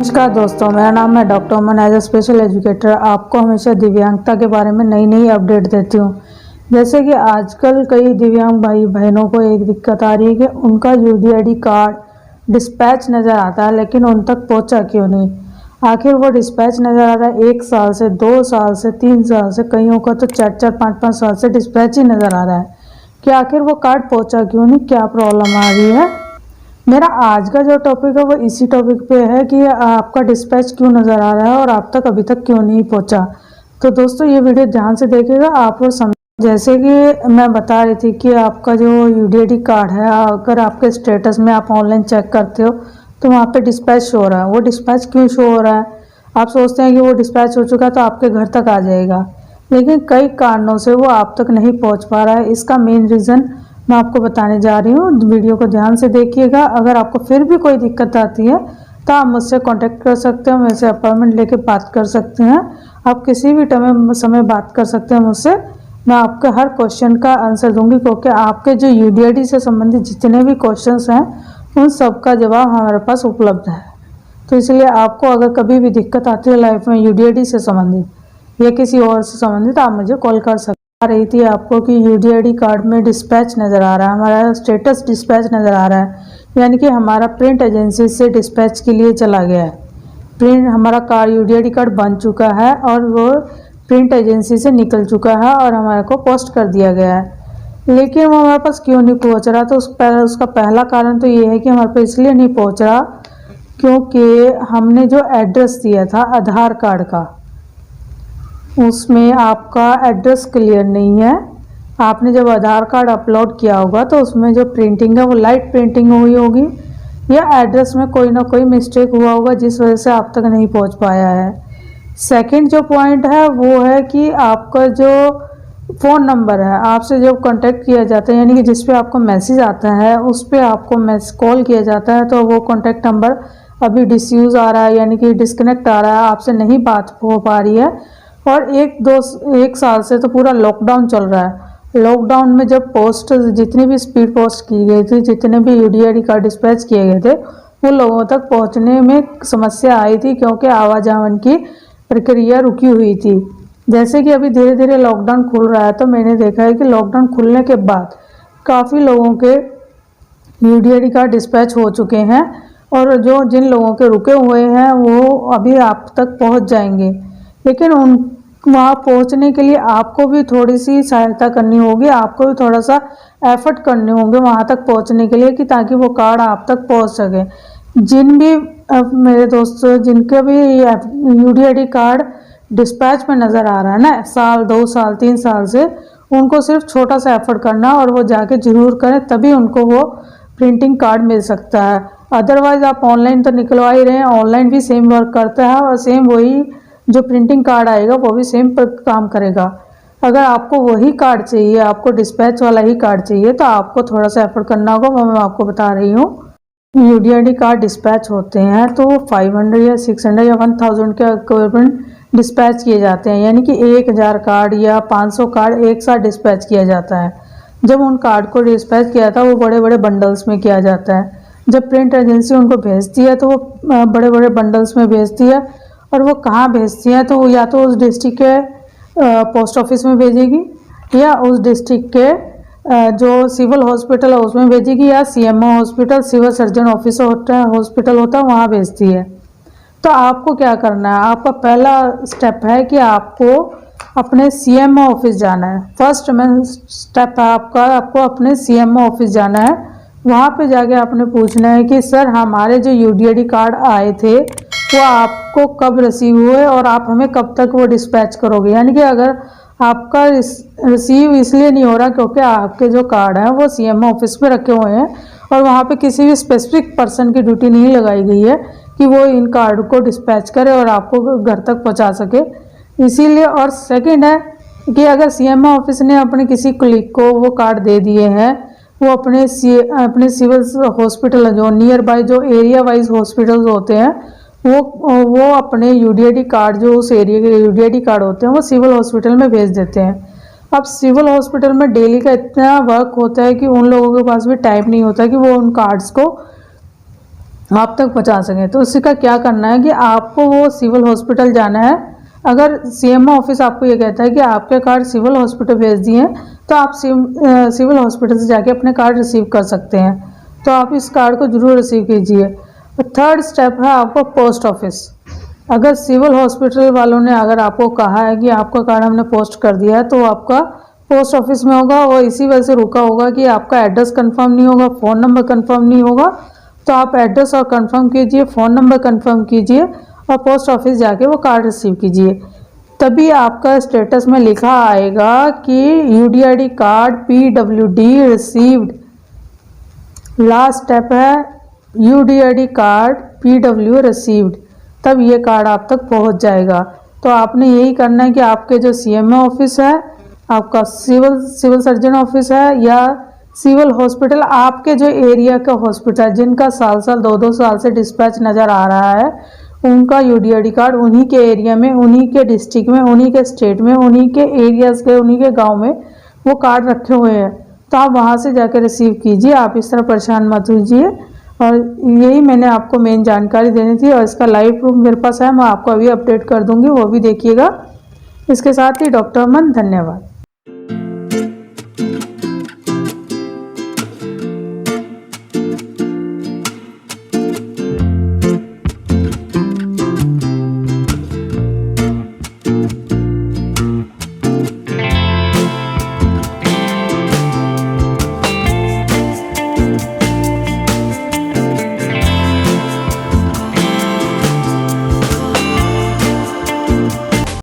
नमस्कार दोस्तों, मेरा नाम है doctor Aman. As a special educator आपको हमेशा दिव्यांगता के बारे में नई नई अपडेट देती हूँ। जैसे कि आजकल कई दिव्यांग भाई बहनों को एक दिक्कत आ रही है कि उनका यूडीआईडी कार्ड डिस्पैच नज़र आता है, लेकिन उन तक पहुँचा क्यों नहीं। आखिर वो डिस्पैच नज़र आ रहा है 1 साल से, 2 साल से, 3 साल से, कईयों का तो 4-4, 5-5 साल से डिस्पैच ही नज़र आ रहा है कि आखिर वो कार्ड पहुँचा क्यों नहीं, क्या प्रॉब्लम आ रही है। मेरा आज का जो टॉपिक है वो इसी टॉपिक पे है कि आपका डिस्पैच क्यों नज़र आ रहा है और आप तक अभी तक क्यों नहीं पहुंचा। तो दोस्तों ये वीडियो ध्यान से देखिएगा, आप वो समझ। जैसे कि मैं बता रही थी कि आपका जो यूडीआईडी कार्ड है, अगर आपके स्टेटस में आप ऑनलाइन चेक करते हो तो वहाँ पे डिस्पैच शो हो रहा है। वो डिस्पैच क्यों शो हो रहा है? आप सोचते हैं कि वो डिस्पैच हो चुका है तो आपके घर तक आ जाएगा, लेकिन कई कारणों से वो आप तक नहीं पहुँच पा रहा है। इसका मेन रीज़न मैं आपको बताने जा रही हूँ, वीडियो को ध्यान से देखिएगा। अगर आपको फिर भी कोई दिक्कत आती है तो आप मुझसे कांटेक्ट कर सकते हैं, मुझसे अपॉइंटमेंट लेके बात कर सकते हैं। आप किसी भी समय बात कर सकते हैं मुझसे। मैं आपके हर क्वेश्चन का आंसर दूंगी, क्योंकि आपके जो यूडीआईडी से संबंधित जितने भी क्वेश्चंस हैं उन सब का जवाब हमारे पास उपलब्ध है। तो इसलिए आपको अगर कभी भी दिक्कत आती है लाइफ में यूडीआईडी से संबंधित या किसी और से संबंधित, आप मुझे कॉल कर सकते हैं। आ रही थी आपको कि यूडीआईडी कार्ड में डिस्पैच नज़र आ रहा है, हमारा स्टेटस डिस्पैच नज़र आ रहा है, यानी कि हमारा प्रिंट एजेंसी से डिस्पैच के लिए चला गया है। प्रिंट हमारा कार्ड यूडीआईडी कार्ड बन चुका है और वो प्रिंट एजेंसी से निकल चुका है और हमारे को पोस्ट कर दिया गया है, लेकिन वो हमारे पास क्यों नहीं पहुंच रहा। तो उसका पहला कारण तो ये है कि हमारे पास इसलिए नहीं पहुंच रहा क्योंकि हमने जो एड्रेस दिया था आधार कार्ड का, उसमें आपका एड्रेस क्लियर नहीं है। आपने जब आधार कार्ड अपलोड किया होगा तो उसमें जो प्रिंटिंग है वो लाइट प्रिंटिंग हुई होगी या एड्रेस में कोई ना कोई मिस्टेक हुआ होगा, जिस वजह से आप तक नहीं पहुंच पाया है। सेकंड जो पॉइंट है वो है कि आपका जो फ़ोन नंबर है, आपसे जब कांटेक्ट किया जाता है, यानी कि जिस पे आपको मैसेज आता है उस पर आपको कॉल किया जाता है, तो वो कॉन्टैक्ट नंबर अभी डिसयूज़ आ रहा है, यानी कि डिस्कनेक्ट आ रहा है, आपसे नहीं बात हो पा रही है। और 1 साल से तो पूरा लॉकडाउन चल रहा है। लॉकडाउन में जब पोस्ट जितनी भी स्पीड पोस्ट की गई थी, जितने भी यूडीआईडी कार्ड डिस्पैच किए गए थे, वो लोगों तक पहुंचने में समस्या आई थी, क्योंकि आवाजाही की प्रक्रिया रुकी हुई थी। जैसे कि अभी धीरे धीरे लॉकडाउन खुल रहा है, तो मैंने देखा है कि लॉकडाउन खुलने के बाद काफ़ी लोगों के यूडीआईडी कार्ड डिस्पैच हो चुके हैं, और जिन लोगों के रुके हुए हैं वो अभी आप तक पहुँच जाएंगे। लेकिन उन वहाँ पहुँचने के लिए आपको भी थोड़ी सी सहायता करनी होगी, आपको भी थोड़ा सा एफर्ट करने होंगे वहाँ तक पहुँचने के लिए, कि ताकि वो कार्ड आप तक पहुँच सके। जिन भी मेरे दोस्तों जिनके भी यूडीआईडी कार्ड डिस्पैच में नज़र आ रहा है ना, साल, 2 साल, 3 साल से, उनको सिर्फ छोटा सा एफर्ट करना और वो जाके ज़रूर करें, तभी उनको वो प्रिंटिंग कार्ड मिल सकता है। अदरवाइज़ आप ऑनलाइन तो निकलवा ही रहे हैं, ऑनलाइन भी सेम वर्क करता है और सेम वही जो प्रिंटिंग कार्ड आएगा वो भी सेम पर काम करेगा। अगर आपको वही कार्ड चाहिए, आपको डिस्पैच वाला ही कार्ड चाहिए, तो आपको थोड़ा सा एफर्ट करना होगा, वो मैं आपको बता रही हूँ। यूडीआईडी कार्ड डिस्पैच होते हैं तो 500 या 600 या 1000 के इक्विवेलेंट डिस्पैच किए जाते हैं, यानी कि 1000 कार्ड या 500 कार्ड एक साथ डिस्पैच किया जाता है। जब उन कार्ड को डिस्पैच किया था वो बड़े बड़े बंडल्स में किया जाता है। जब प्रिंट एजेंसी उनको भेजती है तो वो बड़े बड़े बंडल्स में भेजती है, और वो कहाँ भेजती है तो या तो उस डिस्ट्रिक्ट के पोस्ट ऑफिस में भेजेगी, या उस डिस्ट्रिक्ट के जो सिविल हॉस्पिटल है उसमें भेजेगी, या CMO hospital, civil surgeon office hospital होता है वहाँ भेजती है। तो आपको क्या करना है, आपका पहला स्टेप है कि आपको अपने सीएमओ ऑफिस जाना है। फर्स्ट में स्टेप है आपको अपने सीएमओ ऑफिस जाना है। वहाँ पे जाके आपने पूछना है कि सर हमारे जो यूडीआईडी कार्ड आए थे वो आपको कब रिसीव हुए और आप हमें कब तक वो डिस्पैच करोगे। यानी कि अगर आपका रिसीव इसलिए नहीं हो रहा क्योंकि आपके जो कार्ड हैं वो सीएमओ ऑफिस में रखे हुए हैं और वहाँ पे किसी भी स्पेसिफिक पर्सन की ड्यूटी नहीं लगाई गई है कि वो इन कार्ड को डिस्पैच करे और आपको घर तक पहुँचा सके, इसीलिए। और सेकेंड है कि अगर सीएमओ ऑफिस ने अपने किसी कलीग को वो कार्ड दे दिए हैं, वो अपने सिविल हॉस्पिटल जो नियर बाय जो एरिया वाइज हॉस्पिटल्स होते हैं वो अपने यूडीआईडी कार्ड जो उस एरिया के यूडीआईडी कार्ड होते हैं वो सिविल हॉस्पिटल में भेज देते हैं। अब सिविल हॉस्पिटल में डेली का इतना वर्क होता है कि उन लोगों के पास भी टाइम नहीं होता कि वो उन कार्ड्स को आप तक पहुंचा सकें। तो उसी का क्या करना है कि आपको वो सिविल हॉस्पिटल जाना है। अगर सीएमओ ऑफिस आपको ये कहता है कि आपके कार्ड सिविल हॉस्पिटल भेज दिए हैं, तो आप सिविल हॉस्पिटल से जाके अपने कार्ड रिसीव कर सकते हैं। तो आप इस कार्ड को जरूर रिसीव कीजिए। थर्ड स्टेप है आपको पोस्ट ऑफिस। अगर सिविल हॉस्पिटल वालों ने अगर आपको कहा है कि आपका कार्ड हमने पोस्ट कर दिया है, तो आपका पोस्ट ऑफिस में होगा और इसी वजह से रुका होगा कि आपका एड्रेस कंफर्म नहीं होगा, फ़ोन नंबर कंफर्म नहीं होगा। तो आप एड्रेस और कंफर्म कीजिए, फ़ोन नंबर कंफर्म कीजिए और पोस्ट ऑफिस जाके वो कार्ड रिसीव कीजिए। तभी आपका स्टेटस में लिखा आएगा कि UDID card PWD received. Last step है यूडीआईडी कार्ड पीडब्ल्यू रिसीव्ड, तब ये कार्ड आप तक पहुंच जाएगा। तो आपने यही करना है कि आपके जो सीएमओ ऑफिस है, आपका सिविल सर्जन ऑफिस है या सिविल हॉस्पिटल, आपके जो एरिया का हॉस्पिटल जिनका साल 2-2 साल से डिस्पैच नज़र आ रहा है, उनका यूडीआईडी कार्ड उन्हीं के एरिया में, उन्हीं के डिस्ट्रिक्ट में, उन्हीं के स्टेट में, उन्हीं के एरियाज़ के, उन्हीं के गांव में वो कार्ड रखे हुए हैं। तो आप वहां से जाकर रिसीव कीजिए। आप इस तरह परेशान मत होइए। और यही मैंने आपको मेन जानकारी देनी थी और इसका लाइव प्रूफ मेरे पास है, मैं आपको अभी अपडेट कर दूंगी, वो भी देखिएगा। इसके साथ ही डॉक्टर अमन, धन्यवाद।